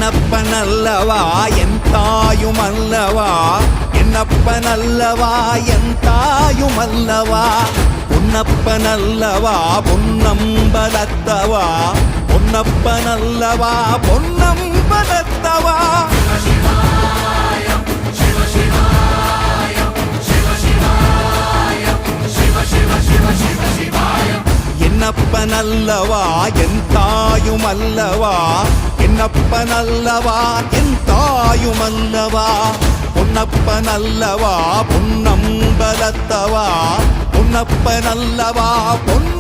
என்னப்பனல்லவா என் தாயுமல்லவா, என்னப்பனல்லவா என் தாயுமல்லவா, பொன்னப்பனல்லவா பொன்னம்பலத்தவா, பொன்னப்பனல்லவா பொன்னம்பலத்தவா. என்னப்பனல்லவா என் தாயுமல்லவா, என்னப்பனல்லவா என் தாயுமல்லவா, பொன்னப்பனல்லவா பொன்னம்பலத்தவா, பொன்னப்பனல்லவா பொன்